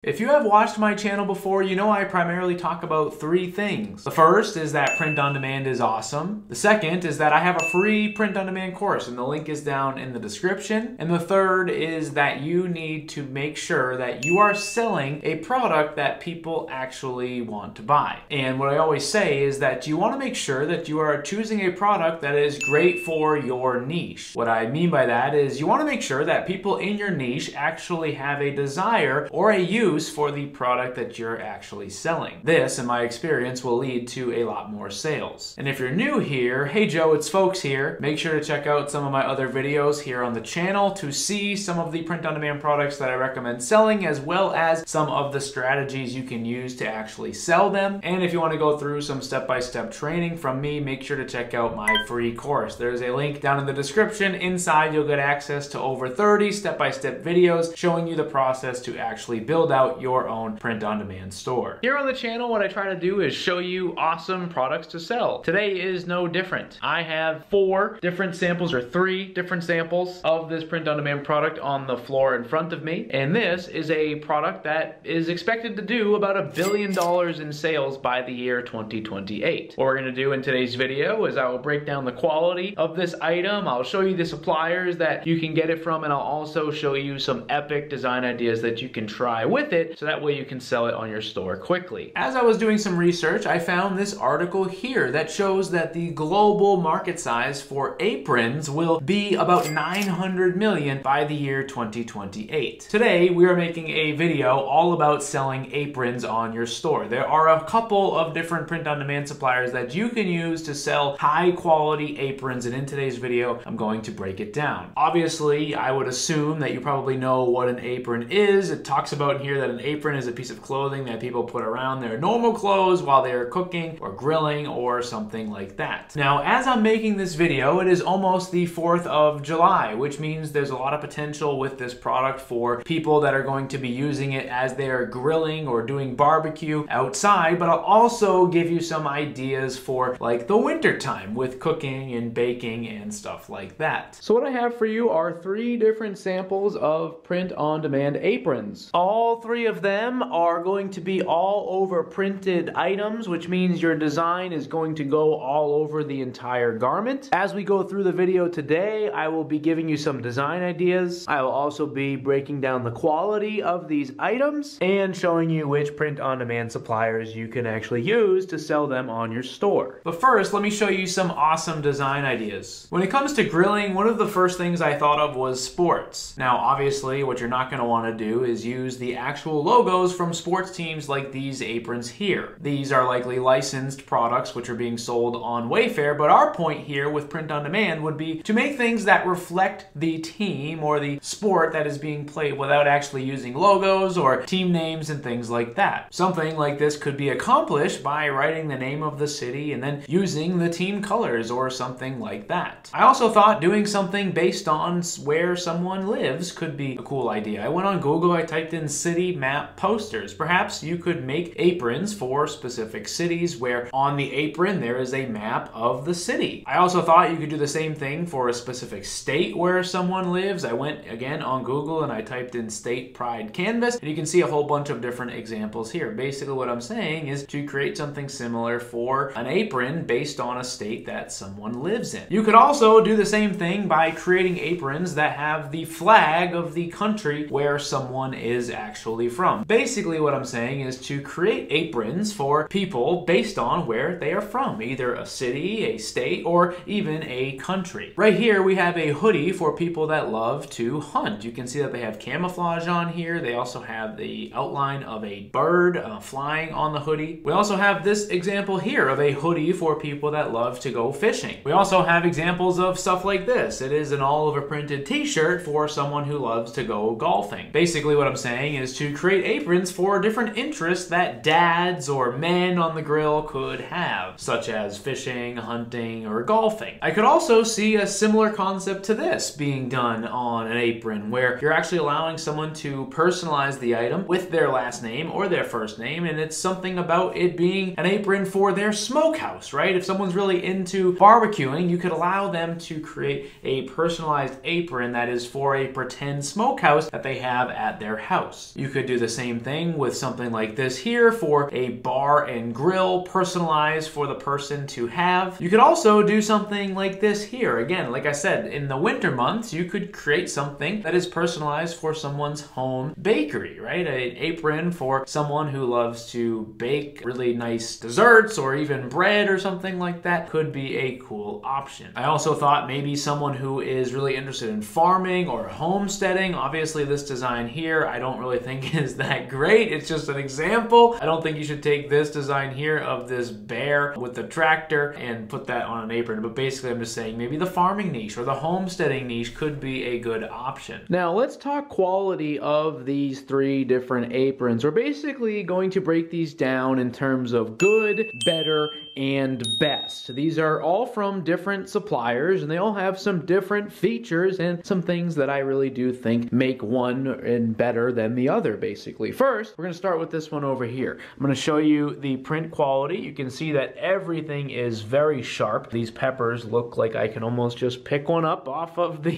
If you have watched my channel before, you know I primarily talk about three things. The first is that print on demand is awesome. The second is that I have a free print on demand course and the link is down in the description. And the third is that you need to make sure that you are selling a product that people actually want to buy. And what I always say is that you want to make sure that you are choosing a product that is great for your niche. What I mean by that is you want to make sure that people in your niche actually have a desire or a use for the product that you're actually selling. This, in my experience, will lead to a lot more sales. And if you're new here, hey Joe, it's Folks here. Make sure to check out some of my other videos here on the channel to see some of the print-on-demand products that I recommend selling, as well as some of the strategies you can use to actually sell them. And if you want to go through some step-by-step training from me, make sure to check out my free course. There's a link down in the description. Inside, you'll get access to over 30 step-by-step videos showing you the process to actually build out your own print-on-demand store. Here on the channel, what I try to do is show you awesome products to sell. Today is no different. I have three different samples of this print-on-demand product on the floor in front of me, and this is a product that is expected to do about $1 billion in sales by the year 2028. What we're going to do in today's video is I will break down the quality of this item, I'll show you the suppliers that you can get it from, and I'll also show you some epic design ideas that you can try with it, so that way you can sell it on your store quickly. As I was doing some research, I found this article here that shows that the global market size for aprons will be about 900 million by the year 2028. Today, we are making a video all about selling aprons on your store. There are a couple of different print-on-demand suppliers that you can use to sell high-quality aprons, and in today's video, I'm going to break it down. Obviously, I would assume that you probably know what an apron is. It talks about here that an apron is a piece of clothing that people put around their normal clothes while they're cooking or grilling or something like that. Now, as I'm making this video, it is almost the 4th of July, which means there's a lot of potential with this product for people that are going to be using it as they're grilling or doing barbecue outside, but I'll also give you some ideas for like the winter time with cooking and baking and stuff like that. So what I have for you are 3 different samples of print-on-demand aprons. All 3 of them are going to be all over printed items, which means your design is going to go all over the entire garment. As we go through the video today, I will be giving you some design ideas. I will also be breaking down the quality of these items and showing you which print-on-demand suppliers you can actually use to sell them on your store. But first, let me show you some awesome design ideas. When it comes to grilling, one of the first things I thought of was sports. Now, obviously, what you're not going to want to do is use the actual logos from sports teams like these aprons here. These are likely licensed products which are being sold on Wayfair, but our point here with print on demand would be to make things that reflect the team or the sport that is being played without actually using logos or team names and things like that. Something like this could be accomplished by writing the name of the city and then using the team colors or something like that. I also thought doing something based on where someone lives could be a cool idea. I went on Google, I typed in city map posters. Perhaps you could make aprons for specific cities where on the apron there is a map of the city. I also thought you could do the same thing for a specific state where someone lives. I went again on Google and I typed in state pride canvas, and you can see a whole bunch of different examples here. Basically what I'm saying is to create something similar for an apron based on a state that someone lives in. You could also do the same thing by creating aprons that have the flag of the country where someone is actually from. Basically what I'm saying is to create aprons for people based on where they are from, either a city, a state, or even a country. Right here we have a hoodie for people that love to hunt. You can see that they have camouflage on here. They also have the outline of a bird flying on the hoodie. We also have this example here of a hoodie for people that love to go fishing. We also have examples of stuff like this. It is an all-over printed t-shirt for someone who loves to go golfing. Basically what I'm saying is to create aprons for different interests that dads or men on the grill could have, such as fishing, hunting, or golfing. I could also see a similar concept to this being done on an apron, where you're actually allowing someone to personalize the item with their last name or their first name, and it's something about it being an apron for their smokehouse, right? If someone's really into barbecuing, you could allow them to create a personalized apron that is for a pretend smokehouse that they have at their house. You could do the same thing with something like this here for a bar and grill, personalized for the person to have. You could also do something like this here. Again, like I said, in the winter months, you could create something that is personalized for someone's home bakery, right? An apron for someone who loves to bake really nice desserts or even bread or something like that could be a cool option. I also thought maybe someone who is really interested in farming or homesteading. Obviously, this design here I don't really think is that great. It's just an example. I don't think you should take this design here of this bear with the tractor and put that on an apron. But basically, I'm just saying maybe the farming niche or the homesteading niche could be a good option. Now, let's talk quality of these three different aprons. We're basically going to break these down in terms of good, better, and best. These are all from different suppliers and they all have some different features and some things that I really do think make one and better than the other, basically. First, we're going to start with this one over here. I'm going to show you the print quality. You can see that everything is very sharp. These peppers look like I can almost just pick one up off of the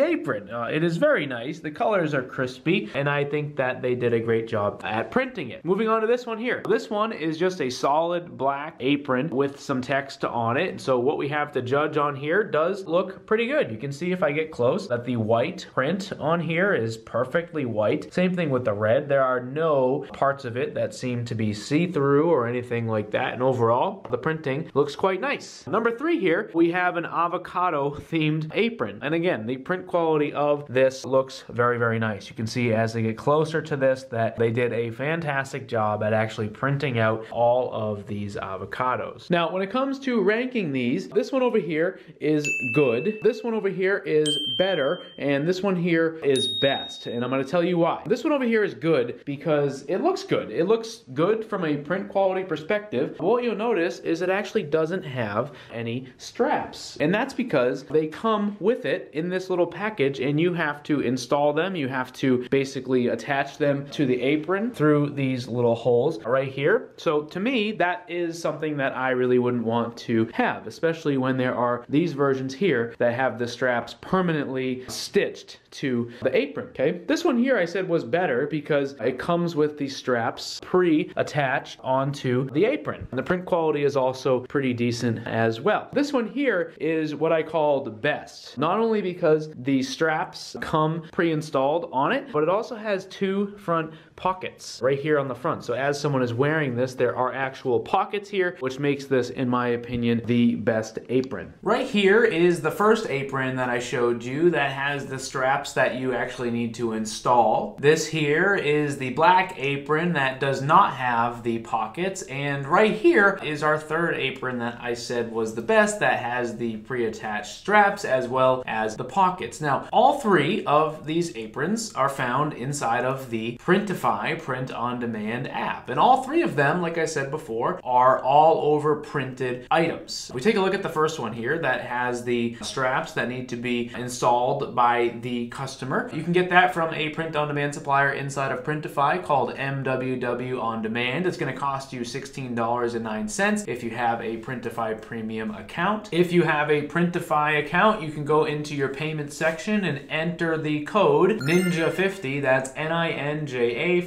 apron. It is very nice. The colors are crispy and I think that they did a great job at printing it. Moving on to this one here. This one is just a solid black apron with some text on it. So what we have to judge on here does look pretty good. You can see if I get close that the white print on here is perfectly white. Same thing with the red. There are no parts of it that seem to be see-through or anything like that. And overall, the printing looks quite nice. Number 3 here, we have an avocado themed apron. And again, the print quality of this looks very, very nice. You can see as they get closer to this that they did a fantastic job at actually printing out all of these avocados. Now, when it comes to ranking these, this one over here is good. This one over here is better. And this one here is best. And I'm going to tell you why. This one over here is good because it looks good. It looks good from a print quality perspective. But what you'll notice is it actually doesn't have any straps. And that's because they come with it in this little package and you have to install them. You have to basically attach them to the apron through these little holes right here. So to me, that is something that I really wouldn't want to have, especially when there are these versions here that have the straps permanently stitched to the apron, okay? This one here I said was better because it comes with the straps pre-attached onto the apron. And the print quality is also pretty decent as well. This one here is what I call the best. Not only because the straps come pre-installed on it, but it also has 2 front pockets right here on the front. So as someone is wearing this, there are actual pockets here, which makes this, in my opinion, the best apron. Right here is the first apron that I showed you that has the straps that you actually need to install. This here is the black apron that does not have the pockets, and right here is our third apron that I said was the best that has the pre-attached straps as well as the pockets. Now, all 3 of these aprons are found inside of the Printify print-on-demand app. And all 3 of them, like I said before, are all over printed items. We take a look at the first one here that has the straps that need to be installed by the customer. You can get that from a print-on-demand supplier inside of Printify called MWW On Demand. It's going to cost you $16.09 if you have a Printify premium account. If you have a Printify account, you can go into your payment section and enter the code NINJA50, that's NINJA50,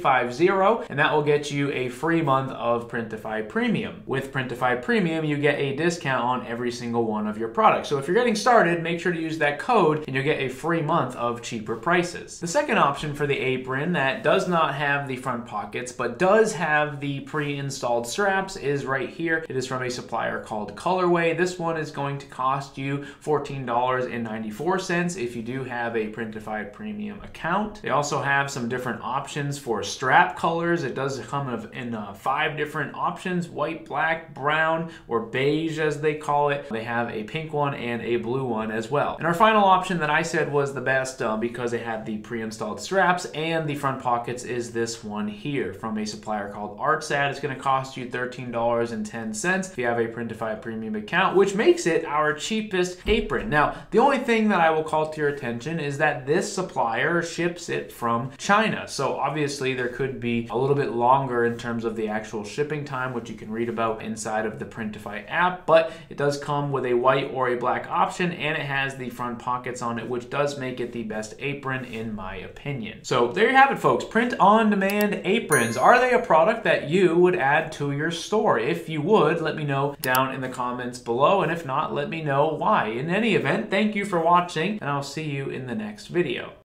and that will get you a free month of Printify Premium. With Printify Premium, you get a discount on every single one of your products. So if you're getting started, make sure to use that code and you'll get a free month of cheaper prices. The second option for the apron that does not have the front pockets but does have the pre-installed straps is right here. It is from a supplier called Colorway. This one is going to cost you $14.94 if you do have a Printify Premium account. They also have some different options for strap colors. It does come in 5 different options: white, black, brown, or beige as they call it. They have a pink one and a blue one as well. And our final option that I said was the best because it had the pre-installed straps and the front pockets is this one here from a supplier called ArtSat. It's going to cost you $13.10 if you have a Printify Premium account, which makes it our cheapest apron. Now, the only thing that I will call to your attention is that this supplier ships it from China. So obviously obviously there could be a little bit longer in terms of the actual shipping time, which you can read about inside of the Printify app, but it does come with a white or a black option, and it has the front pockets on it, which does make it the best apron in my opinion. So there you have it, folks. Print-on-demand aprons. Are they a product that you would add to your store? If you would, let me know down in the comments below, and if not, let me know why. In any event, thank you for watching, and I'll see you in the next video.